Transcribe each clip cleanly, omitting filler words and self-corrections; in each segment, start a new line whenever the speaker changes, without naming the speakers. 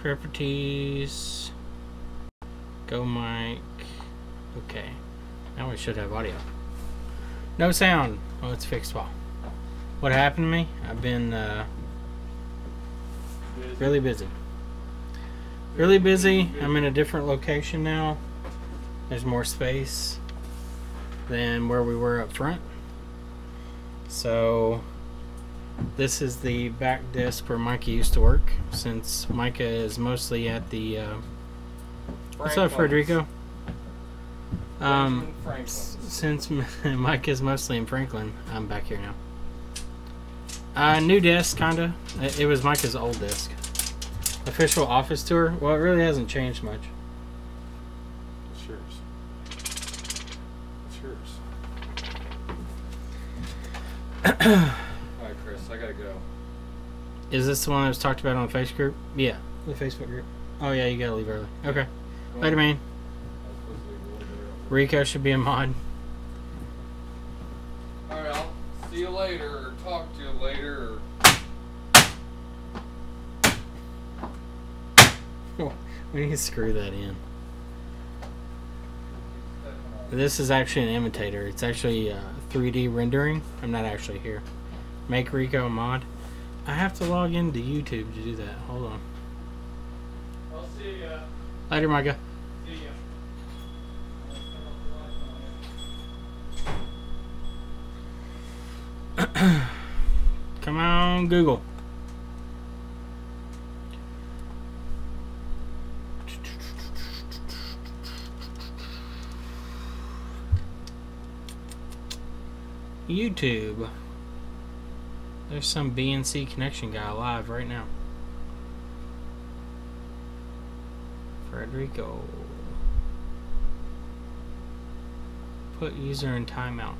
Properties. Go mic. Okay. Now we should have audio. No sound. Well, it's fixed well. What happened to me? I've been really busy. Really busy. I'm in a different location now. There's more space than where we were up front. So this is the back desk where Micah used to work, since Micah is mostly at the what's up, Frederico? Since Micah is mostly in Franklin, I'm back here now. New desk, kinda. It was Micah's old desk. Official office tour. Well, it really hasn't changed much.
It's yours. It's yours. Alright, Chris, I gotta go.
Is this the one that was talked about on the Facebook group? Yeah, the Facebook group. Oh yeah, you gotta leave early. Okay. Later, man. Rico should be a mod.
Alright, I'll see you later, or talk to you later, or...
We need to screw that in. This is actually an imitator. It's actually 3D rendering. I'm not actually here. Make Rico a mod. I have to log into YouTube to do that. Hold on.
I'll see ya.
Later, Micah.
See ya.
Come on, Google. YouTube. There's some BNC connection guy live right now. Frederico. Put user in timeout.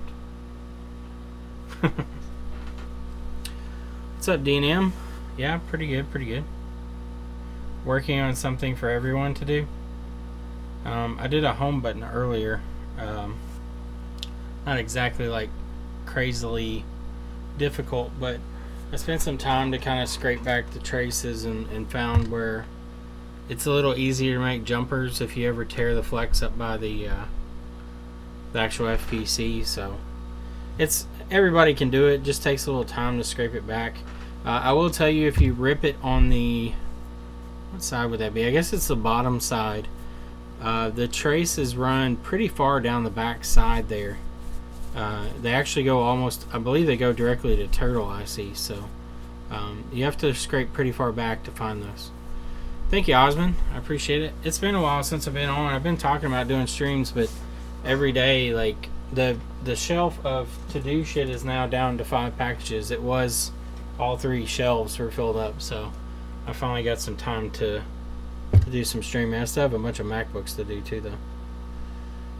What's up, D&M? Yeah, pretty good, pretty good. Working on something for everyone to do. I did a home button earlier. Not exactly like crazily difficult, but I spent some time to kind of scrape back the traces and found where it's a little easier to make jumpers if you ever tear the flex up by the actual FPC. So it's everybody can do it, just takes a little time to scrape it back. I will tell you, if you rip it on the, what side would that be? I guess it's the bottom side. The traces run pretty far down the back side there. They actually go almost, I believe they go directly to turtle IC, so you have to scrape pretty far back to find those. Thank you, Osmond. I appreciate it. It's been a while since I've been on. I've been talking about doing streams, but every day, like, the shelf of to-do shit is now down to 5 packages. It was all 3 shelves were filled up, so I finally got some time to do some streaming. I still have a bunch of MacBooks to do too, though.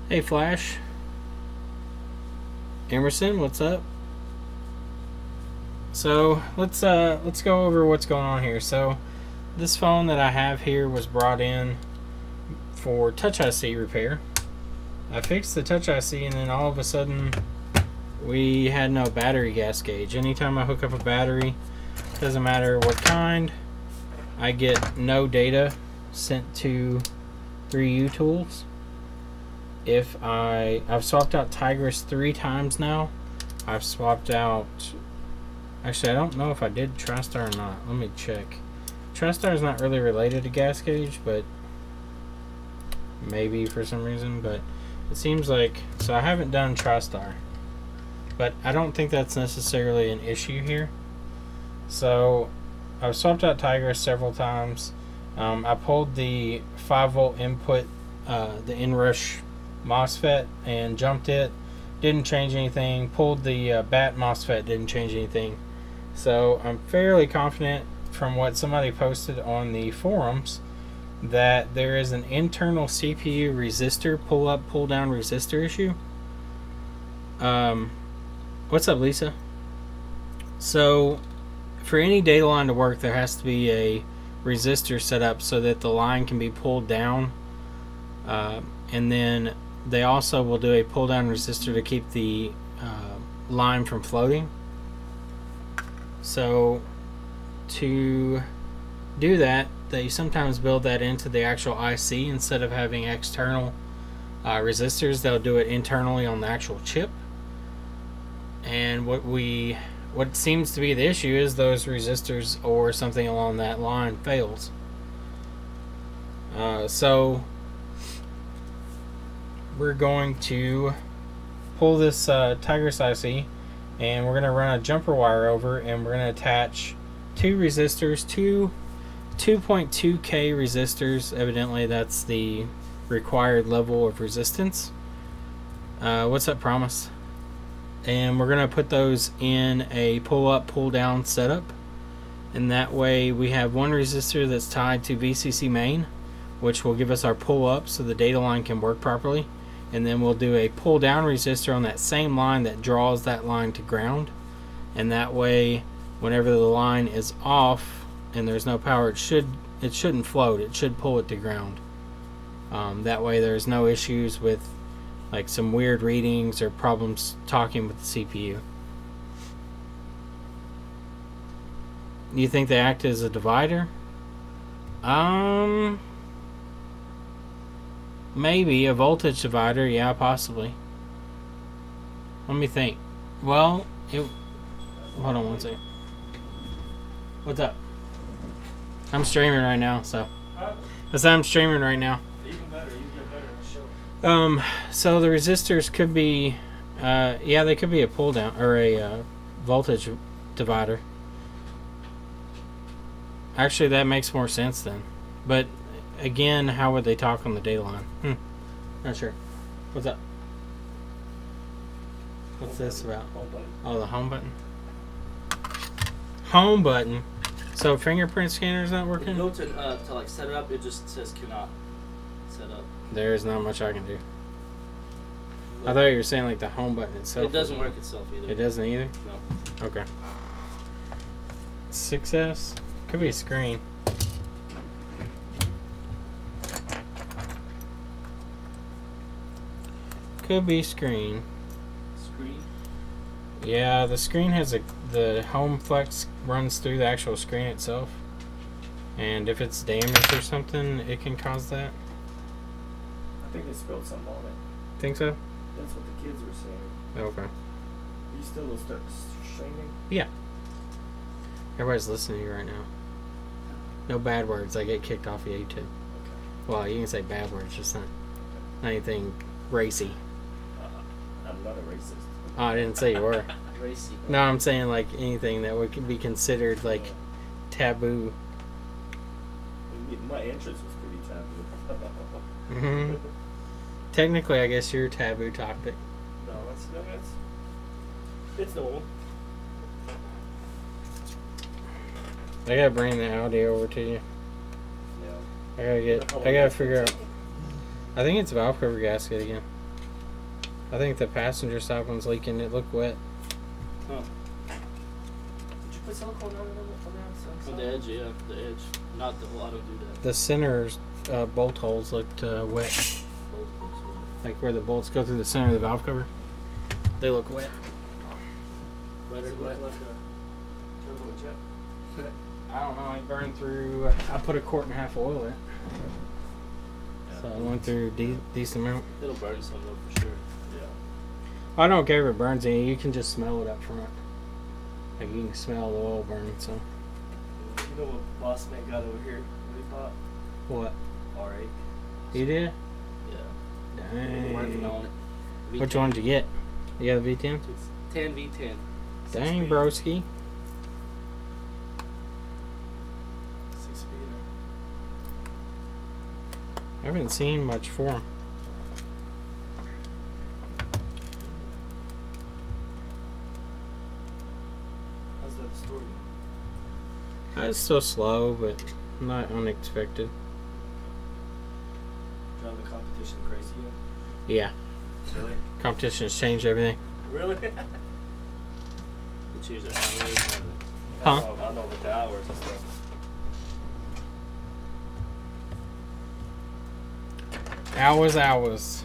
Hey, Flash. Emerson, what's up? So let's go over what's going on here. So this phone that I have here was brought in for Touch IC repair. I fixed the Touch IC, and then all of a sudden we had no battery gas gauge. Anytime I hook up a battery, doesn't matter what kind, I get no data sent to 3U tools. If I've swapped out Tigris 3 times now. I've swapped out, actually I don't know if I did TriStar or not. Let me check. TriStar is not really related to gas gauge, but maybe for some reason, but it seems like, so I haven't done TriStar, but I don't think that's necessarily an issue here. So I've swapped out Tigris several times. I pulled the 5-volt input, the inrush MOSFET, and jumped it. Didn't change anything. Pulled the BAT MOSFET, didn't change anything. So I'm fairly confident from what somebody posted on the forums that there is an internal CPU resistor pull up, pull down resistor issue. What's up, Lisa? So for any data line to work, there has to be a resistor set up so that the line can be pulled down, and then they also will do a pull down resistor to keep the line from floating. So to do that, they sometimes build that into the actual IC instead of having external resistors. They'll do it internally on the actual chip. And what seems to be the issue is those resistors or something along that line fails. So we're going to pull this Tigris IC, and we're going to run a jumper wire over, and we're going to attach two resistors, two 2.2K resistors. Evidently that's the required level of resistance. What's up, Promise? And we're going to put those in a pull up pull down setup, and that way we have one resistor that's tied to VCC main, which will give us our pull up so the data line can work properly, and then we'll do a pull down resistor on that same line that draws that line to ground, and that way whenever the line is off and there's no power, it shouldn't float, it should pull it to ground. That way there's no issues with like some weird readings or problems talking with the CPU. You think they act as a divider? Maybe a voltage divider, yeah, possibly. Let me think. Well, hold on one second. What's up? I'm streaming right now, so. I'm streaming right now.
Even better, you get better in the show.
So the resistors could be, yeah, they could be a pull down or a voltage divider. Actually, that makes more sense then. But again, how would they talk on the data line? Not sure. What's up? What's this about? Oh, the home button. Home button. So fingerprint scanner's not
When you
working?
go to like set it up, it just says cannot set up.
There's not much I can do. I thought you were saying like the home button itself.
It doesn't work itself either.
It doesn't either?
No.
Okay. 6S? Could be a screen. Could be screen.
Screen?
Yeah, the screen has the home flex runs through the actual screen itself. And if it's damaged or something, it can cause that.
I think they spilled something on it.
Think so?
That's what the kids were saying.
Okay.
You still will start streaming?
Yeah. Everybody's listening to you right now. No bad words. I get kicked off of YouTube.
Okay.
Well, you can say bad words, just not anything racy.
I'm not a racist.
Oh, I didn't say you were.
Racy.
No, I'm saying like anything that would be considered like taboo.
My entrance was pretty taboo.
Hmm. Technically, I guess you're a taboo topic.
No, it's normal.
I gotta bring the Audi over to you.
Yeah.
I gotta figure out. I think it's valve cover gasket again. I think the passenger side one's leaking. It looked wet.
Huh.
Did you put silicone on the outside?
On the edge, yeah, the edge. Not the whole. I don't do that.
The center's bolt holes looked wet. Like where the bolts go through the center of the valve cover. They look wet.
Wetter,
Does it
wet.
look like a turbo jet?
I don't know. I burned through. I put 1.5 quarts of oil in. So I went through decent amount.
It'll burn some though for sure.
I don't care if it burns any. You can just smell it up front. Like you can smell the oil burning. So
You know what Boss Man got over here? What he bought?
what?
R8.
You did?
Yeah.
Dang.
Working on it.
Which one did you get? You got the V10?
10 V10.
Dang, broski.
6-speeder.
I haven't seen much for him.
How's that story?
It's still slow, but not unexpected.
Driving the competition crazy
Yeah,
yet? Really?
competition has changed everything.
Really?
The cheese are hours.
Huh?
I know with the hours and stuff.
Hours.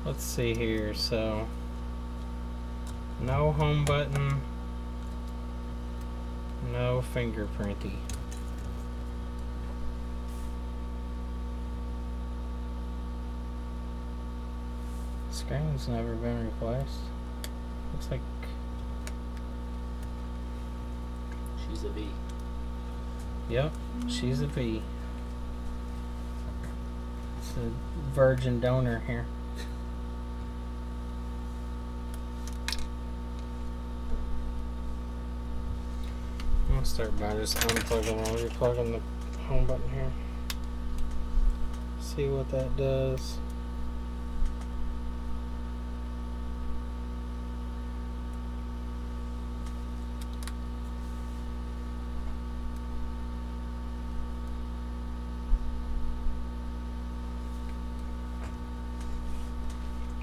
Let's see here. So, no home button. No fingerprinty. Screen's never been replaced. Looks like
She's a V.
yep, she's a V. It's a virgin donor here. I'm gonna start by just unplugging and replugging the home button here. See what that does.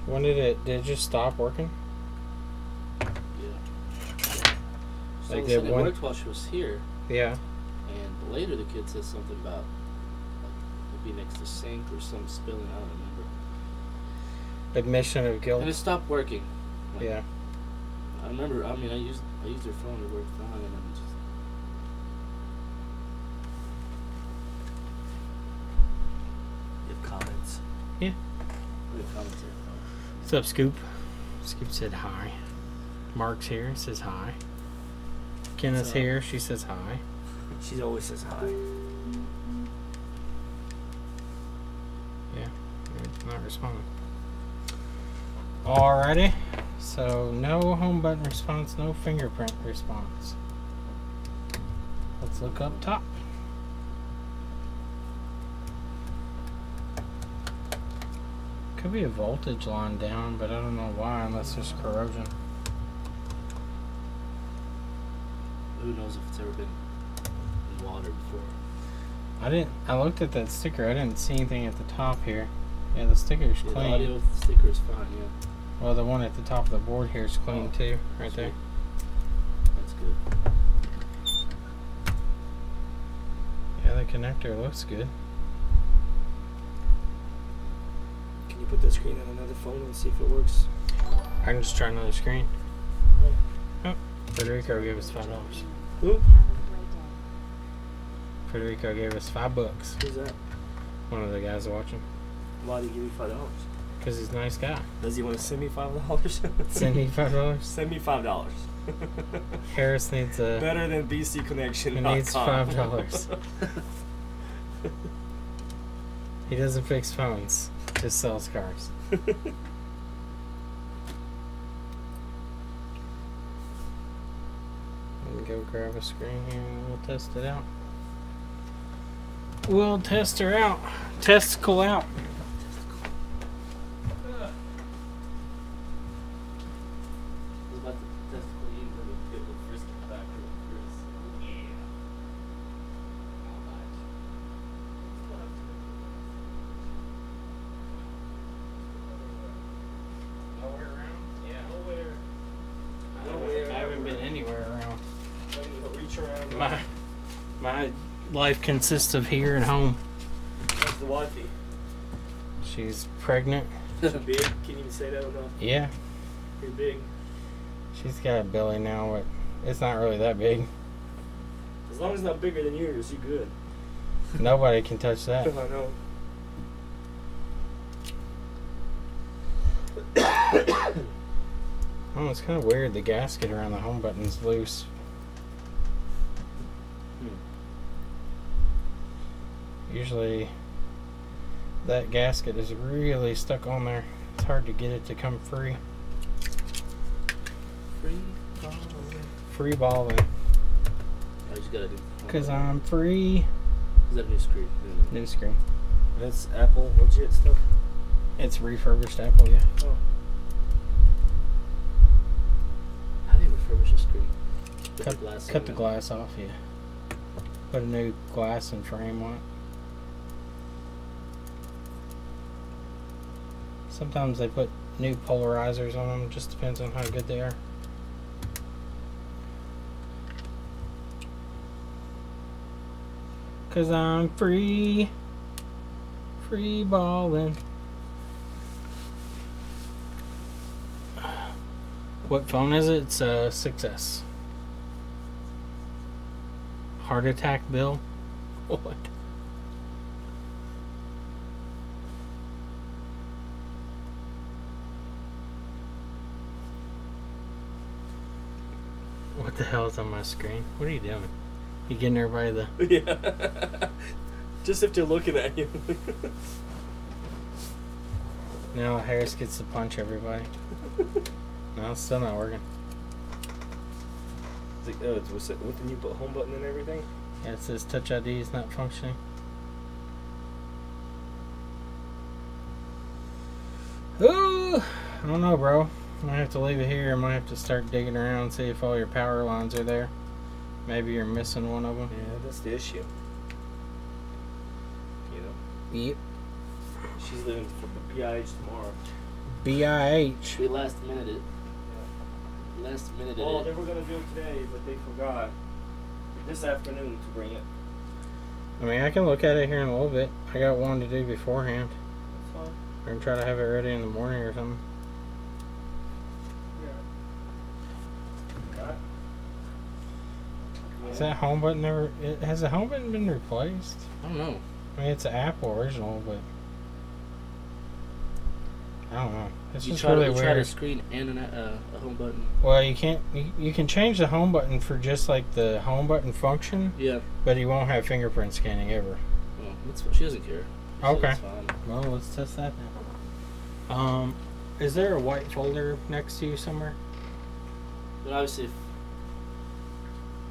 When did it just stop working?
Yeah. So
Like
it
it
worked while she was here,
Yeah.
and later the kid said something about like, maybe next to sink or some spilling. I don't remember.
Admission of guilt.
And it stopped working. Like,
Yeah.
I remember. I mean, I used her phone to work fine, and then it just.
You have comments.
Yeah.
What are the comments there?
What's up, Scoop? Scoop said hi. Mark's here, says hi. Kenneth's
up?
here, she says hi.
She always says hi.
Yeah, it's not responding. Alrighty. So, no home button response, no fingerprint response. Let's look up top. Could be a voltage line down, but I don't know why unless there's corrosion.
Who knows if it's ever been in water before?
I looked at that sticker, I didn't see anything at the top here. Yeah, the sticker's
Yeah, the
clean.
audio sticker is fine. Yeah,
Well, the one at the top of the board here is clean
Oh,
too, right
sweet.
there.
That's good.
Yeah, the connector looks good.
Can you put that screen on another phone and see if it works?
I can just try another screen. Oh, Federico gave us $5.
Who?
Federico gave us $5.
Who's that?
One of the guys watching.
Why did he give you $5?
Cause he's a nice guy.
Does he want to send me $5?
Send me $5.
Send me $5.
Harris needs a.
Better than BCConnection.com.
He needs $5. He doesn't fix phones. Just sells cars. Let me go grab a screen here and we'll test it out. We'll test her out. Testicle out.
I was about to testicle you, but it get a little frisky back real Chris. Yeah.
Nowhere around? Yeah.
Nowhere.
I haven't been anywhere around.
Reach around.
My life consists of here and home.
How's the wifey?
She's pregnant.
Is she big? Can you even say that or not?
Yeah.
You're big.
She's got a belly now, but it's not really that big.
As long as it's not bigger than yours, you're good.
Nobody can touch
I
that.
know.
Oh, it's kind of weird. The gasket around the home button's loose. Usually that gasket is really stuck on there. It's hard to get it to come free.
Free balling.
Free balling.
I just gotta do.
Cause I'm free.
Is that a new screen?
New screen.
That's Apple legit stuff.
It's refurbished Apple, yeah.
Oh.
How do you refurbish a screen? Put
Cut,
the glass
cut
on
the
it.
glass off, yeah. Put a new glass and frame on it. Sometimes they put new polarizers on them. Just depends on how good they are. Cause I'm free. Free balling. What phone is it? It's a 6S. Heart attack bill? What? What the hell is on my screen? What are you doing? You getting everybody the...
Yeah. Just if they're looking at you.
No, Harris gets to punch everybody. No, it's still not working.
It's like, oh, what's the new home button and everything?
Yeah, it says Touch ID is not functioning. Ooh, I don't know, bro. I might have to leave it here. I might have to start digging around and see if all your power lines are there. Maybe you're missing one of them.
Yeah, that's the issue. You know?
Yep.
She's leaving for BIH tomorrow.
BIH.
We last minute it. Last minute
Well,
it.
they were going to do it today, but they forgot this afternoon to bring it.
I mean, I can look at it here in a little bit. I got one to do beforehand.
That's fine.
We're going to try to have it ready in the morning or something.
Yeah.
Is that home button ever... Has the home button been replaced?
I don't know.
I mean, it's an Apple original, but... I don't know. It's just really weird.
You tried a screen and a home button.
Well, you can't... You can change the home button for just, like, the home button function.
Yeah.
But you won't have fingerprint scanning ever.
Well, she doesn't care. She
Okay.
said it's fine.
Well, let's test that now. Is there a white folder next to you somewhere?
But obviously,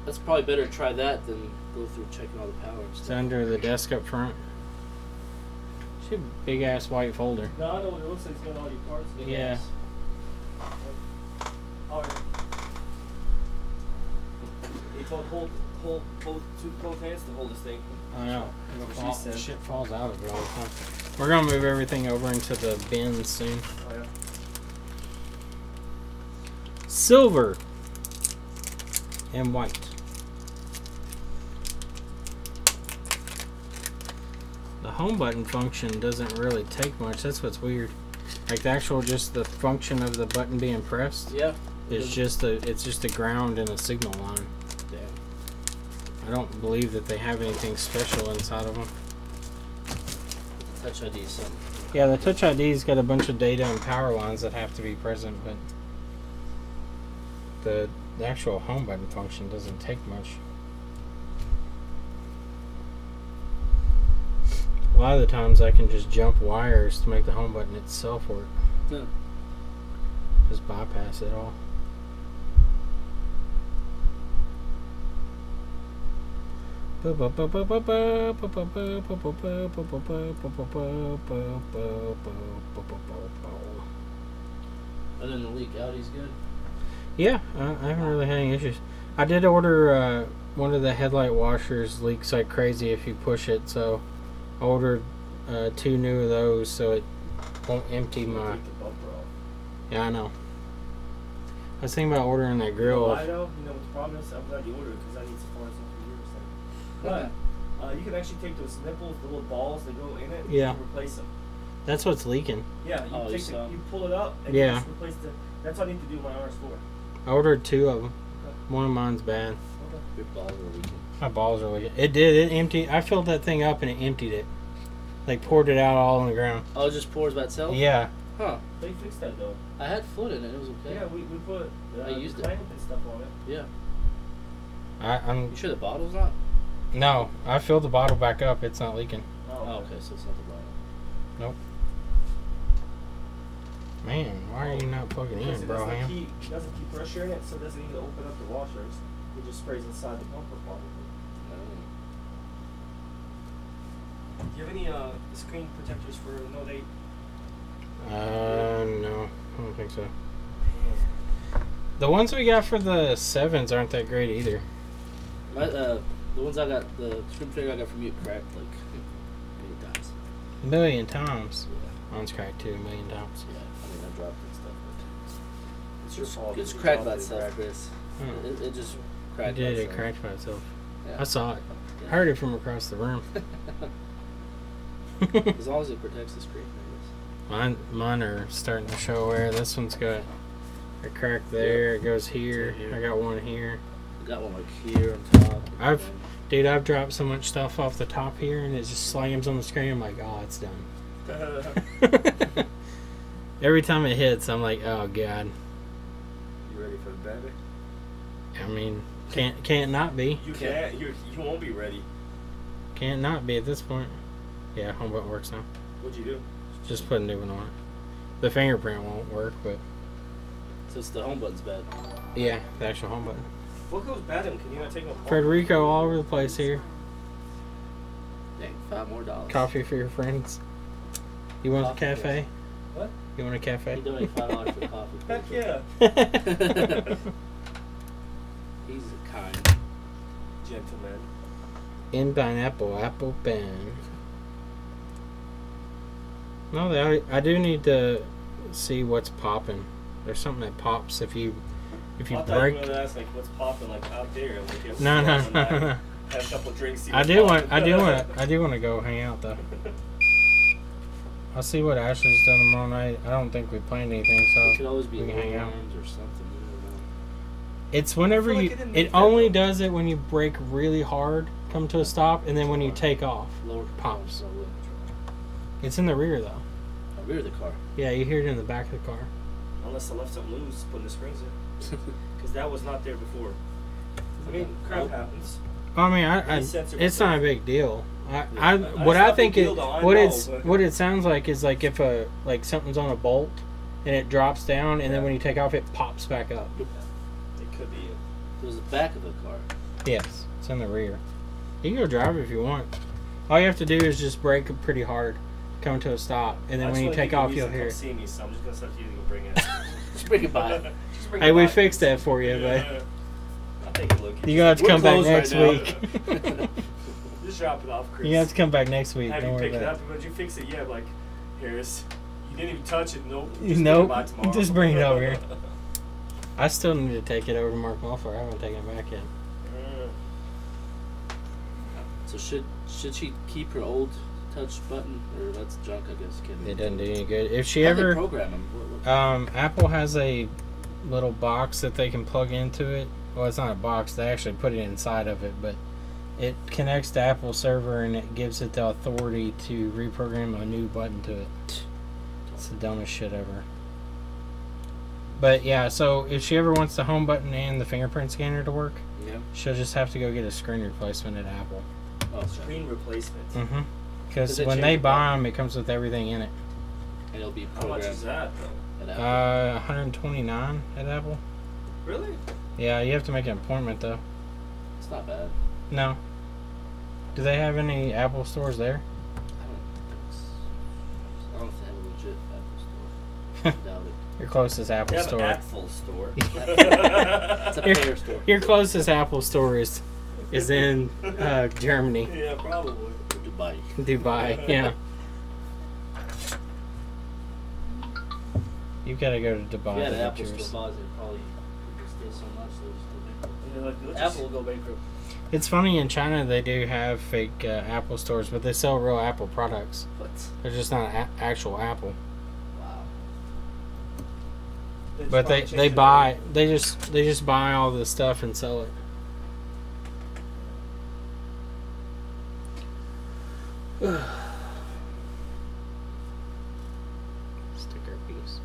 that's probably better to try that than go through checking all the power and
It's
stuff.
under the desk up front. It's a big ass white folder.
No, I know what it looks like. It's got all your parts. in it.
Yeah.
Oh, yeah. You told hold both hands to hold this thing.
I know.
That's what she said.
Shit falls out of it all the time. We're gonna move everything over into the bins soon.
Oh, yeah.
Silver and white. The home button function doesn't really take much. That's what's weird. Like the actual, just the function of the button being pressed.
Yeah.
It's just a ground and a signal line.
Damn.
I don't believe that they have anything special inside of them.
Touch ID is something.
Yeah, the Touch ID's got a bunch of data and power lines that have to be present, but the actual home button function doesn't take much. A lot of the times I can just jump wires to make the home button itself work.
Yeah.
Just bypass it all.
Other than the leak, Audi's good.
Yeah, I haven't really had any issues. I did order one of the headlight washers leaks like crazy if you push it, so I ordered 2 new of those so it won't empty my...
Take the bumper off.
Yeah, I know. I was thinking about ordering that grill.
Why though? You know what the problem is? I'm glad you ordered it because I need some parts for years. But you can actually take those nipples, the little balls that go in it,
Yeah.
and replace them.
That's what's leaking.
Yeah,
Oh,
you
you
pull it up and
Yeah.
you just replace the. That's all I need to do my RS4.
I ordered 2 of them.
Okay.
One of mine's bad.
Okay.
Your balls are leaking.
My balls are leaking. It did. It emptied. I filled that thing up and it emptied it. Like poured it out all on the ground.
Oh, it just pours by itself?
Yeah.
Huh.
They fixed that though.
I had fluid in it. It was okay.
Yeah, we put
I used it.
clamp and stuff on it.
Yeah.
I'm
You sure the bottle's not?
no. I filled the bottle back up. It's not leaking.
Oh, okay. So it's not the bottle.
Nope. Man, why are you not plugging
Because
in,
it
bro?
doesn't keep pressure in it, so it doesn't need to open up the washers. It just sprays inside the bumper probably. Do you have any screen protectors for Note 8?
No. I don't think so. The ones we got for the 7s aren't that great either.
My, the ones I got, the screen protector I got from you cracked like 8 times.
A million times.
Yeah.
Mine's cracked too, a million times.
Yeah. I mean, I dropped it and stuff.
It's your fault.
It's
Your
cracked
job
by
to
itself,
crack.
Chris.
Oh.
It just
It
cracked by
did, it
itself.
cracked by itself.
Yeah.
I saw it.
Yeah.
I heard it from across the room.
As long as it protects the screen, I guess.
Mine are starting to show wear. This one's got a crack there. It goes here.
Here.
I got one here.
I got one like here on top.
Dude, I've dropped so much stuff off the top here, and it just slams on the screen. I'm like, oh, it's done. Every time it hits, I'm like, oh god.
You ready for the baby?
I mean, can't not be.
You can't. You won't be ready.
Can't not be at this point. Yeah, home button works now.
What'd you do?
Just put a new one on it. The fingerprint won't work, but
So it's the home button's bad.
yeah, the actual home button.
What goes bad in? Can you not take them apart?
Frederico all over the place here.
Dang, $5 more.
Coffee for your friends. You want a
Coffee,
cafe?
What?
You want a
He
cafe?
donated $5 for coffee.
Heck yeah.
He's kind.
Gentleman.
In pineapple, apple pen. No, I do need to see what's popping. There's something that pops if you
I thought
break.
you were gonna ask like what's popping like out there. Like, you have
No,
to
no,
go out
no,
and,
no.
Have a couple drinks. See
I
what's
do
popping.
want to go hang out though. I'll see what Ashley's done tomorrow night. I don't think we planned anything,
It
so
could always be
we can hang out.
alarms or something. You don't know.
It's whenever
I feel like
you.
it didn't
It
make that,
only
though.
does it when you brake really hard, come to a stop, and then when you take off.
Lower
Pops.
control, lower
It's in the rear though.
control. Rear of the car.
Yeah, you hear it in the back of the car.
Unless I left something loose, putting the springs in, because that was not there before. I mean, crap happens.
I mean,
Any sensor
it's
was
not a
there.
big deal. What
It's
I
not a
think
big
it
deal, though, I
what
know,
it's
but-
what it sounds like is like if something's on a bolt and it drops down, and then
Yeah.
when you take off, it pops back up.
It could be it.
It was the back of the car.
Yes, it's in the rear. You can go drive it if you want. All you have to do is just brake pretty hard, come to a stop, and then
I
when
just
you
wanna
take
give a
off,
reason
you'll
to
hear
come
it.
See me, so I'm just gonna start you to go bring it.
Just bring it by.
Just bring
Hey,
it
we
by.
fixed that for you, but
I'll take a look.
you're gonna have to
We're
come back
closed right
next
now.
week.
Just drop it off, Chris.
You have to come back next week.
Have
Don't
you
worry
pick it
about
up? But you fix it? Yeah, like Harris. You didn't even touch it. Nope.
it.
Just
Nope.
Bring it by tomorrow.
Just bring it over here. I still need to take it over to Mark Muffler. I haven't taken it back yet.
So should she keep her old touch button, or that's junk? I guess.
It doesn't do any good. If she
How'd they
ever,
program them?
Apple has a little box that they can plug into it. Well, it's not a box. They actually put it inside of it, but it connects to Apple server and it gives it the authority to reprogram a new button to it. It's the dumbest shit ever. But yeah, so if she ever wants the home button and the fingerprint scanner to work,
Yeah.
she'll just have to go get a screen replacement at Apple.
Oh, okay.
Screen replacement.
Mm-hmm. Because
Does it
when
change
they
the
buy
button?
them, it comes with everything in it.
And it'll be
How much
programmed
is that though?
at Apple.
129 at Apple.
Really?
Yeah, you have to make an appointment though.
It's not bad.
No. Do they have any Apple stores there?
I don't think they have a legit Apple store. I doubt it.
Your closest Apple
They have
store.
an Apple store.
It's a
Your-
pair store.
Your closest Apple store is in Germany,
Yeah, probably.
Or Dubai.
Dubai. Yeah. You've got to go to Dubai.
If you had
to
an
get
Apple
yours.
store buys, it probably would steal so much.
You're like, let's
Apple will go bankrupt.
It's funny, in China they do have fake Apple stores, but they sell real Apple products.
What?
They're just not actual Apple.
Wow.
just
But
probably
they
change the
buy
name.
they just buy all the stuff and sell it. Sticker piece.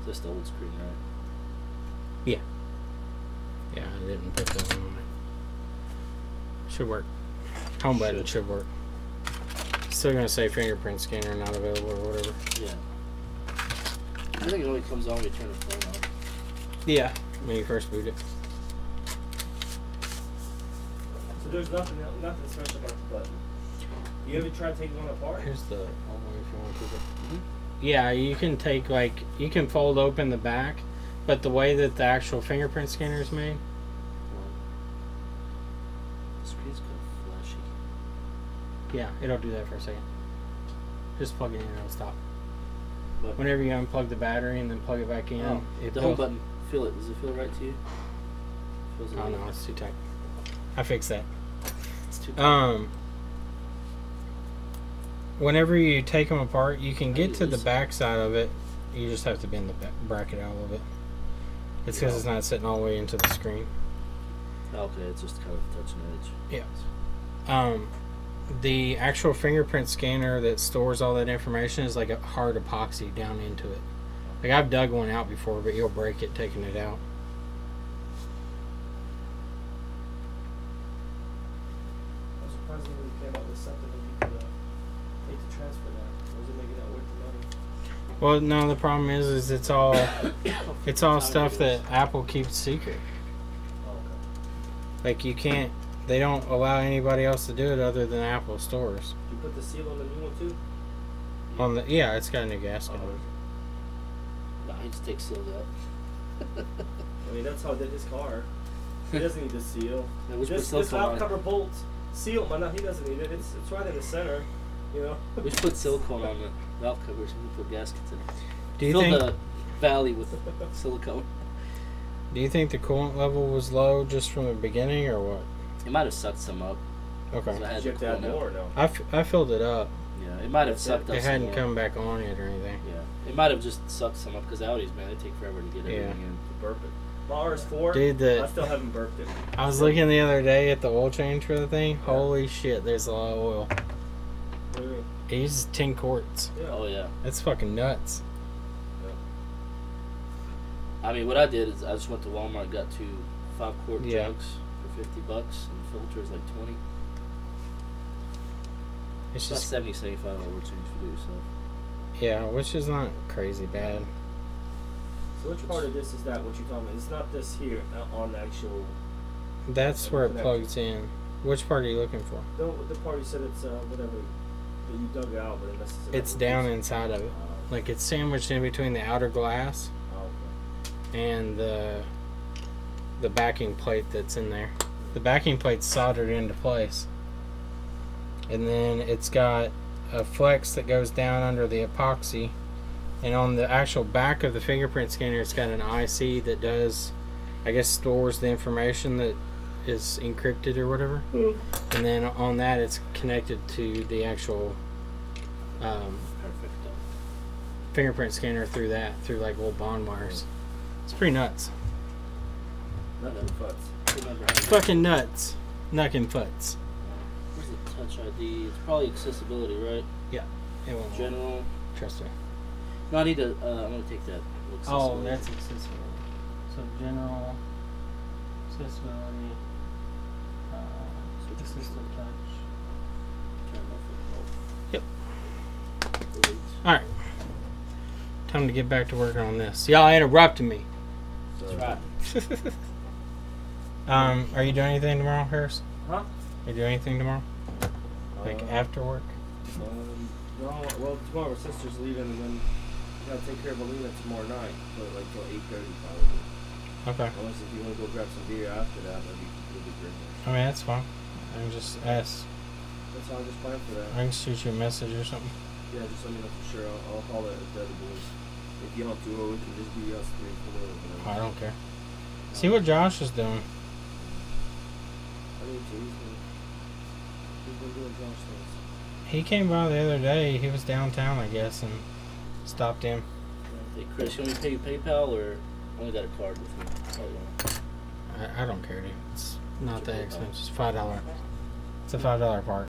Just the old screen, right?
Yeah, I didn't put that on there. Should work. Home button should work. Still gonna say fingerprint scanner not available or whatever.
Yeah. I think it only comes on when you turn the phone on.
Yeah, when you first boot it.
So there's nothing special about the button. You ever try taking one apart?
Here's the hallway if you want to keep it. Yeah, you can take you can fold open the back, but the way that the actual fingerprint scanner is made,
The screen's kind of flashy.
yeah, it'll do that for a second. Just plug it in and it'll stop.
But
Whenever you unplug the battery and then plug it back in,
oh,
it
the home button, feel it. Does it feel right to you? Feels
Oh
right.
no, it's too tight. I fixed that.
It's too tight.
Whenever you take them apart, you can
How
get
do
to
you
the
loosen?
back side of it. You just have to bend the bracket out a little bit. It's because it's not sitting all the way into the screen.
Okay, it's just kind of touching the edge.
Yeah. The actual fingerprint scanner that stores all that information is like a hard epoxy down into it. Like I've dug one out before, but you'll break it taking it out.
I'm surprised they really came up with something that you could take to transfer that. Or is it maybe not worth the money?
Well, no, the problem is it's all stuff that Apple keeps secret.
Oh, okay.
Like you can't. They don't allow anybody else to do it other than Apple stores.
You put the seal on the new one too?
On the it's got a new gasket.
No, he just takes seals out.
I mean, that's how I did his car. He doesn't need the seal.
Yeah, we should
This
put silicone
valve
on.
cover bolt seal, but no, he doesn't need it. It's right in the center, you know.
We should put silicone on the valve covers and we put gaskets in it.
Do you
Fill
think?
the valley with silicone.
Do you think the coolant level was low just from the beginning, or what?
It might have sucked some up.
Okay.
So I had
Did
to
you have to add
cool it
more
out.
or no?
I filled it up.
Yeah, it might have
That's
sucked up
It
some
hadn't
more.
come back on yet or anything.
Yeah, it might have just sucked some up because Audis, man, they take forever to get
Yeah.
everything in.
To burp it. My RS4,
Dude,
I still haven't burped it.
I was looking the other day at the oil change for the thing. Holy shit, there's a lot of oil.
Really?
It uses 10 quarts.
Yeah.
Oh yeah.
That's fucking nuts.
I mean, what I did is I just went to Walmart, got 2 5-quart
Yeah.
jugs for $50, and filters like 20.
It's
It's about
just
70, 75 oil change for do so.
yeah, which is not crazy bad.
So which part of this is that what you're talking about? It's not this here on the actual.
That's where it
Connect.
plugs in. Which part are you looking for?
The part you said it's whatever that you dug out, but it messes it up.
It's down inside of it. Like it's sandwiched in between the outer glass
Oh, okay.
and the backing plate that's in there. The backing plate's soldered into place. And then it's got a flex that goes down under the epoxy. And on the actual back of the fingerprint scanner, it's got an IC that does, I guess, stores the information that is encrypted or whatever. And then on that, it's connected to the actual
Perfect.
fingerprint scanner through like little bond wires. It's pretty nuts.
Nothing futs.
Remember,
It's fucking nuts. Knuckin' futs.
where's the Touch ID? It's probably accessibility, right?
It won't
General.
trust me.
No, I need to. I'm gonna take that.
Oh, that's accessibility. So general accessibility, assistive touch. Yep. All right. Time to get back to working on this. Y'all interrupted me.
That's right.
Are you doing anything tomorrow, Harris?
Huh?
Are you doing anything tomorrow? Like after work?
No, well, tomorrow my sister's leaving, and then I gotta take care of Alina tomorrow night, but like till 8:30 probably.
Okay.
Unless if you want to go grab some beer after that, that'd be great.
I mean, that's fine. I can just ask.
That's how I just plan for that.
I can shoot you a message or something.
Yeah, just let me know for sure. I'll call the other boys. If you don't do it, we can just be us 3 or 4. Whatever.
I don't care. See what Josh is doing.
I need to. He's been doing Josh things.
He came by the other day. He was downtown, I guess, and stopped in.
Hey, Chris, you want me to pay you PayPal or only got a card with me? Probably won't.
I don't care, dude. It's not that expensive. It's $5. It's a $5 part.